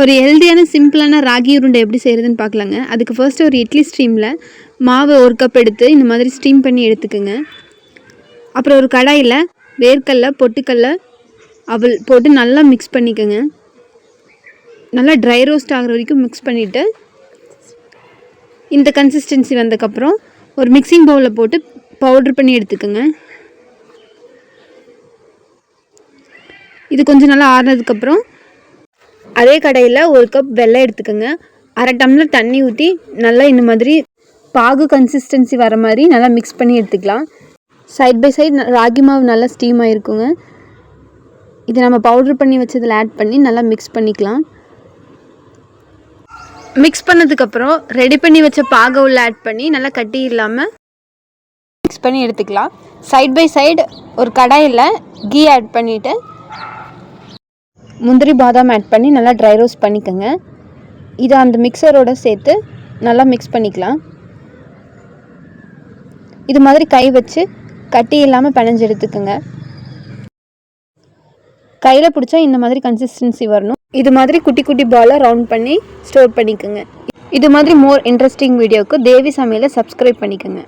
ஒரு ஹெல்தியான சிம்பிளான ராகி உருண்டை எப்படி செய்கிறதுன்னு பார்க்கலாங்க. அதுக்கு ஃபர்ஸ்ட்டு ஒரு இட்லி ஸ்டீமில் மாவு 1 கப் எடுத்து இந்த மாதிரி ஸ்டீம் பண்ணி எடுத்துக்கோங்க. அப்புறம் ஒரு கடாயில் வேர்க்கடலை, பொட்டுக்கடலை, அவல் போட்டு நல்லா மிக்ஸ் பண்ணிக்கோங்க. நல்லா ட்ரை ரோஸ்ட் ஆகிற வரைக்கும் மிக்ஸ் பண்ணிவிட்டு இந்த கன்சிஸ்டன்சி வந்ததுக்கப்புறம் ஒரு மிக்சிங் பவுலில் போட்டு பவுட்ரு பண்ணி எடுத்துக்கோங்க. இது கொஞ்சம் நல்லா ஆறுனதுக்கப்புறம் அதே கடாயில் 1 கப் வெல்லம் எடுத்துக்கோங்க. 1/2 டம்ளர் தண்ணி ஊற்றி நல்லா இந்த மாதிரி பாகு கன்சிஸ்டன்சி வர மாதிரி நல்லா மிக்ஸ் பண்ணி எடுத்துக்கலாம். சைட் பை சைட் ராகி மாவு நல்லா ஸ்டீம் ஆகிருக்குங்க. இதை நம்ம பவுட்ரு பண்ணி வச்சதில் ஆட் பண்ணி நல்லா மிக்ஸ் பண்ணிக்கலாம். மிக்ஸ் பண்ணதுக்கப்புறம் ரெடி பண்ணி வச்ச பாகை உள்ள ஆட் பண்ணி நல்லா கட்டி இல்லாமல் மிக்ஸ் பண்ணி எடுத்துக்கலாம். சைட் பை சைடு ஒரு கடாயில் கீ ஆட் பண்ணிவிட்டு முந்திரி பாதாம் ஆட் பண்ணி நல்லா ட்ரை ரோஸ்ட் பண்ணிக்கோங்க. இதை அந்த மிக்சரோடு சேர்த்து நல்லா மிக்ஸ் பண்ணிக்கலாம். இது மாதிரி கை வச்சு கட்டி இல்லாமல் பிணைஞ்சு எடுத்துக்கோங்க. கையில் பிடிச்சா இந்த மாதிரி கன்சிஸ்டன்சி வரணும். இது மாதிரி குட்டி குட்டி பாலாக ரவுண்ட் பண்ணி ஸ்டோர் பண்ணிக்கோங்க. இது மாதிரி மோர் இன்ட்ரெஸ்டிங் வீடியோவுக்கு தேவி சமையலை சப்ஸ்கிரைப் பண்ணிக்கோங்க.